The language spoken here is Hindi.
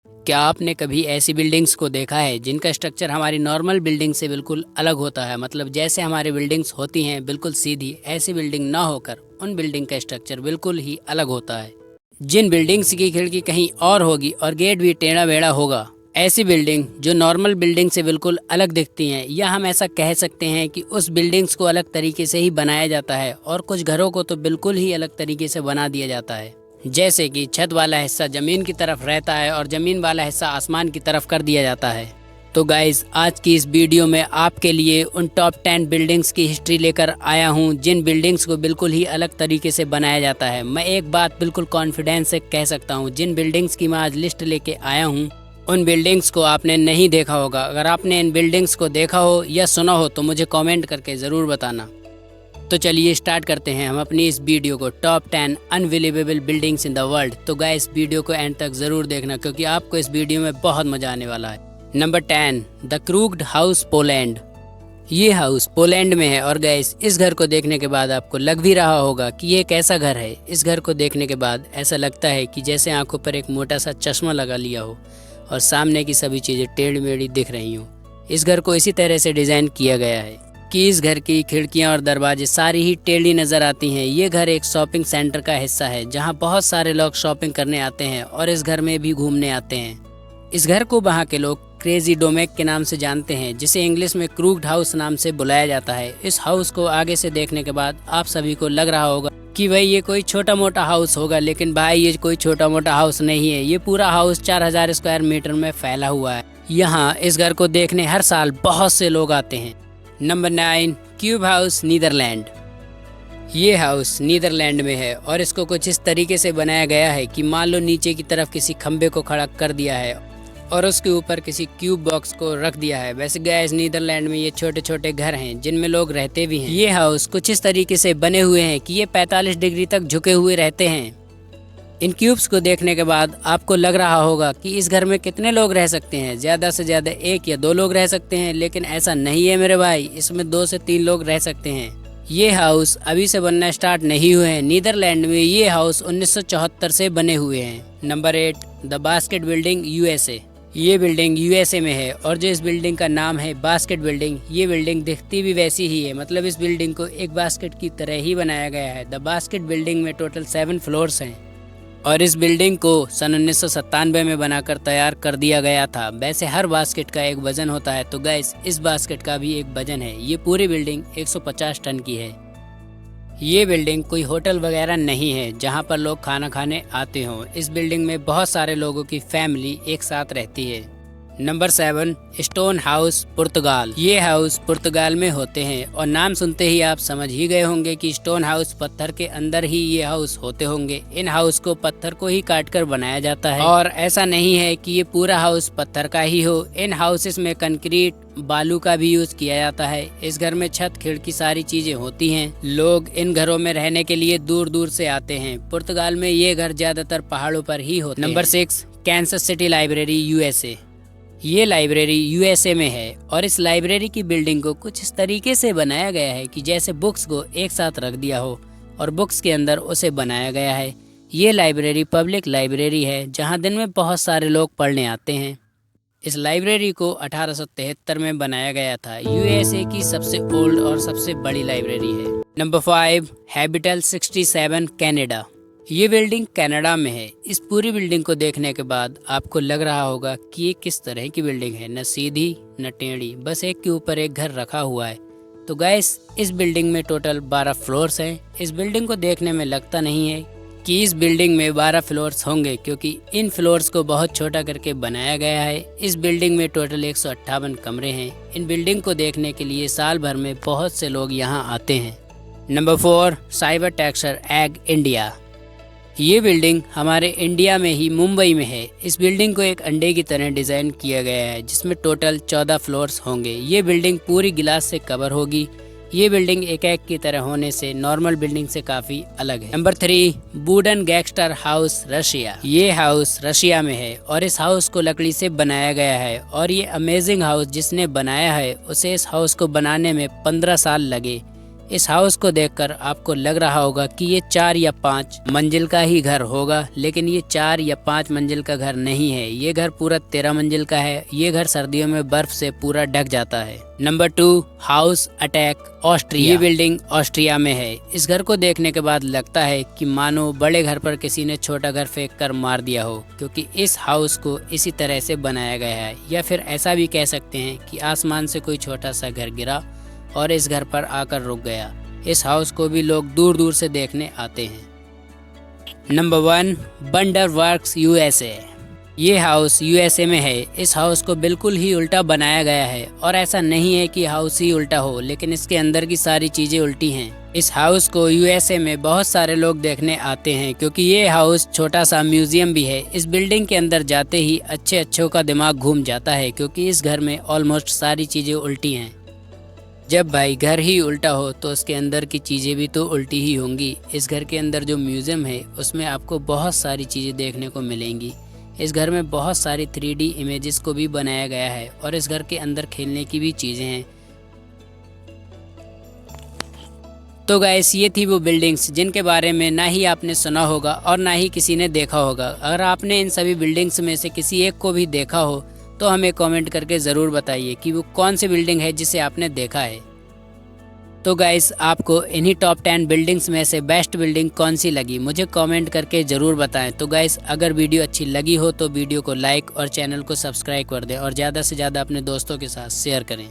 क्या आपने कभी ऐसी बिल्डिंग्स को देखा है जिनका स्ट्रक्चर हमारी नॉर्मल बिल्डिंग से बिल्कुल अलग होता है? मतलब जैसे हमारी बिल्डिंग्स होती हैं बिल्कुल सीधी, ऐसी बिल्डिंग ना होकर उन बिल्डिंग का स्ट्रक्चर बिल्कुल ही अलग होता है। जिन बिल्डिंग्स की खिड़की कहीं और होगी और गेट भी टेढ़ा बेढ़ा होगा, ऐसी बिल्डिंग जो नॉर्मल बिल्डिंग से बिल्कुल अलग दिखती हैं, या हम ऐसा कह सकते हैं कि उस बिल्डिंग्स को अलग तरीके से ही बनाया जाता है और कुछ घरों को तो बिल्कुल ही अलग तरीके से बना दिया जाता है। जैसे कि छत वाला हिस्सा ज़मीन की तरफ रहता है और ज़मीन वाला हिस्सा आसमान की तरफ कर दिया जाता है। तो गाइस, आज की इस वीडियो में आपके लिए उन टॉप 10 बिल्डिंग्स की हिस्ट्री लेकर आया हूं जिन बिल्डिंग्स को बिल्कुल ही अलग तरीके से बनाया जाता है। मैं एक बात बिल्कुल कॉन्फिडेंस से कह सकता हूं, जिन बिल्डिंग्स की मैं आज लिस्ट लेके आया हूं उन बिल्डिंग्स को आपने नहीं देखा होगा। अगर आपने इन बिल्डिंग्स को देखा हो या सुना हो तो मुझे कॉमेंट करके ज़रूर बताना। तो चलिए स्टार्ट करते हैं हम अपनी इस वीडियो को, top 10 unbelievable buildings in the world. तो गाइस, वीडियो को एंड तक ज़रूर देखना क्योंकि आपको इस वीडियो में बहुत मज़ा आने वाला है। Number 10, the crooked house, Poland. ये हाउस पोलैंड में है और गाइस, इस घर को देखने के बाद आपको लग भी रहा होगा कि ये कैसा घर है। इस घर को देखने के बाद ऐसा लगता है कि जैसे आंखों पर एक मोटा सा चश्मा लगा लिया हो और सामने की सभी चीज़ें टेढ़ी मेढ़ी दिख रही हों। इस घर को इसी तरह से डिज़ाइन किया गया है कि इस घर की खिड़कियां और दरवाजे सारी ही टेढ़ी नज़र आती हैं। ये घर एक शॉपिंग सेंटर का हिस्सा है जहां बहुत सारे लोग शॉपिंग करने आते हैं और इस घर में भी घूमने आते हैं। इस घर को वहाँ के लोग क्रेजी डोमेक के नाम से जानते हैं, जिसे इंग्लिश में क्रूग्ड हाउस नाम से बुलाया जाता है। इस हाउस को आगे से देखने के बाद आप सभी को लग रहा होगा कि भाई ये कोई छोटा मोटा हाउस होगा, लेकिन भाई ये कोई छोटा मोटा हाउस नहीं है। ये पूरा हाउस 4000 स्क्वायर मीटर में फैला हुआ है। यहाँ इस घर को देखने हर साल बहुत से लोग आते हैं। Number 9, cube house, Netherland. ये हाउस नीदरलैंड में है और इसको कुछ इस तरीके से बनाया गया है कि मान लो नीचे की तरफ किसी खंबे को खड़ा कर दिया है और उसके ऊपर किसी क्यूब बॉक्स को रख दिया है। वैसे गाइस, नीदरलैंड में ये छोटे छोटे घर हैं जिनमें लोग रहते भी हैं। ये हाउस कुछ इस तरीके से बने हुए हैं कि ये 45 डिग्री तक झुके हुए रहते हैं। इन क्यूब्स को देखने के बाद आपको लग रहा होगा कि इस घर में कितने लोग रह सकते हैं। ज़्यादा से ज़्यादा 1 या 2 लोग रह सकते हैं, लेकिन ऐसा नहीं है मेरे भाई, इसमें 2 से 3 लोग रह सकते हैं। ये हाउस अभी से बनना स्टार्ट नहीं हुए हैं। नीदरलैंड में ये हाउस 1974 से बने हुए हैं। Number 8, the basket building, USA. ये बिल्डिंग यूएसए में है और जो इस बिल्डिंग का नाम है बास्केट बिल्डिंग, ये बिल्डिंग दिखती भी वैसी ही है। मतलब इस बिल्डिंग को एक बास्केट की तरह ही बनाया गया है। द बास्केट बिल्डिंग में टोटल 7 फ्लोर्स हैं और इस बिल्डिंग को सन 1997 में बनाकर तैयार कर दिया गया था। वैसे हर बास्केट का एक वजन होता है, तो गाइस, इस बास्केट का भी एक वजन है। ये पूरी बिल्डिंग 150 टन की है। ये बिल्डिंग कोई होटल वगैरह नहीं है जहां पर लोग खाना खाने आते हों। इस बिल्डिंग में बहुत सारे लोगों की फैमिली एक साथ रहती है। नंबर 7, स्टोन हाउस, पुर्तगाल। ये हाउस पुर्तगाल में होते हैं और नाम सुनते ही आप समझ ही गए होंगे कि स्टोन हाउस, पत्थर के अंदर ही ये हाउस होते होंगे। इन हाउस को पत्थर को ही काट कर बनाया जाता है और ऐसा नहीं है कि ये पूरा हाउस पत्थर का ही हो। इन हाउसेस में कंक्रीट, बालू का भी यूज किया जाता है। इस घर में छत, खिड़की सारी चीजें होती हैं। लोग इन घरों में रहने के लिए दूर दूर से आते हैं। पुर्तगाल में ये घर ज्यादातर पहाड़ों पर ही होते हैं। Number 6, Kansas city library, USA. ये लाइब्रेरी यूएसए में है और इस लाइब्रेरी की बिल्डिंग को कुछ इस तरीके से बनाया गया है कि जैसे बुक्स को एक साथ रख दिया हो और बुक्स के अंदर उसे बनाया गया है। ये लाइब्रेरी पब्लिक लाइब्रेरी है जहां दिन में बहुत सारे लोग पढ़ने आते हैं। इस लाइब्रेरी को 1873 में बनाया गया था। यूएसए की सबसे ओल्ड और सबसे बड़ी लाइब्रेरी है। Number 5, हैबिटल 67, Canada. ये बिल्डिंग कनाडा में है। इस पूरी बिल्डिंग को देखने के बाद आपको लग रहा होगा कि ये किस तरह की बिल्डिंग है, न सीधी न टेढ़ी, बस एक के ऊपर एक घर रखा हुआ है। तो गाइस, इस बिल्डिंग में टोटल 12 फ्लोर्स हैं। इस बिल्डिंग को देखने में लगता नहीं है कि इस बिल्डिंग में 12 फ्लोर्स होंगे, क्योंकि इन फ्लोर्स को बहुत छोटा करके बनाया गया है। इस बिल्डिंग में टोटल 158 कमरे हैं। इन बिल्डिंग को देखने के लिए साल भर में बहुत से लोग यहाँ आते हैं। Number 4, cyber texture egg, India. ये बिल्डिंग हमारे इंडिया में ही मुंबई में है। इस बिल्डिंग को एक अंडे की तरह डिज़ाइन किया गया है जिसमें टोटल 14 फ्लोर्स होंगे। ये बिल्डिंग पूरी गिलास से कवर होगी। ये बिल्डिंग एक एग की तरह होने से नॉर्मल बिल्डिंग से काफ़ी अलग है। Number 3, wooden gangster house, Russia. ये हाउस रशिया में है और इस हाउस को लकड़ी से बनाया गया है और ये अमेजिंग हाउस जिसने बनाया है उसे इस हाउस को बनाने में 15 साल लगे। इस हाउस को देखकर आपको लग रहा होगा कि ये 4 या 5 मंजिल का ही घर होगा, लेकिन ये 4 या 5 मंजिल का घर नहीं है। ये घर पूरा 13 मंजिल का है। ये घर सर्दियों में बर्फ से पूरा ढक जाता है। Number 2, house attack Austria. ये बिल्डिंग ऑस्ट्रिया में है। इस घर को देखने के बाद लगता है कि मानो बड़े घर पर किसी ने छोटा घर फेंक कर मार दिया हो, क्योंकि इस हाउस को इसी तरह से बनाया गया है। या फिर ऐसा भी कह सकते हैं कि आसमान से कोई छोटा सा घर गिरा और इस घर पर आकर रुक गया। इस हाउस को भी लोग दूर दूर से देखने आते हैं। Number 1, wonder works USA। ये हाउस USA में है। इस हाउस को बिल्कुल ही उल्टा बनाया गया है, और ऐसा नहीं है कि हाउस ही उल्टा हो, लेकिन इसके अंदर की सारी चीजें उल्टी हैं। इस हाउस को USA में बहुत सारे लोग देखने आते हैं, क्योंकि ये हाउस छोटा सा म्यूजियम भी है। इस बिल्डिंग के अंदर जाते ही अच्छों का दिमाग घूम जाता है, क्योंकि इस घर में ऑलमोस्ट सारी चीजें उल्टी हैं। जब भाई घर ही उल्टा हो तो उसके अंदर की चीज़ें भी तो उल्टी ही होंगी। इस घर के अंदर जो म्यूज़ियम है उसमें आपको बहुत सारी चीज़ें देखने को मिलेंगी। इस घर में बहुत सारी 3D इमेजेस को भी बनाया गया है, और इस घर के अंदर खेलने की भी चीज़ें हैं। तो गाइस, ये थी वो बिल्डिंग्स जिनके बारे में ना ही आपने सुना होगा और ना ही किसी ने देखा होगा। अगर आपने इन सभी बिल्डिंग्स में से किसी एक को भी देखा हो तो हमें कमेंट करके ज़रूर बताइए कि वो कौन सी बिल्डिंग है जिसे आपने देखा है। तो गाइस, आपको इन्हीं टॉप 10 बिल्डिंग्स में से बेस्ट बिल्डिंग कौन सी लगी मुझे कमेंट करके ज़रूर बताएं। तो गाइस, अगर वीडियो अच्छी लगी हो तो वीडियो को लाइक और चैनल को सब्सक्राइब कर दें, और ज़्यादा से ज़्यादा अपने दोस्तों के साथ शेयर करें।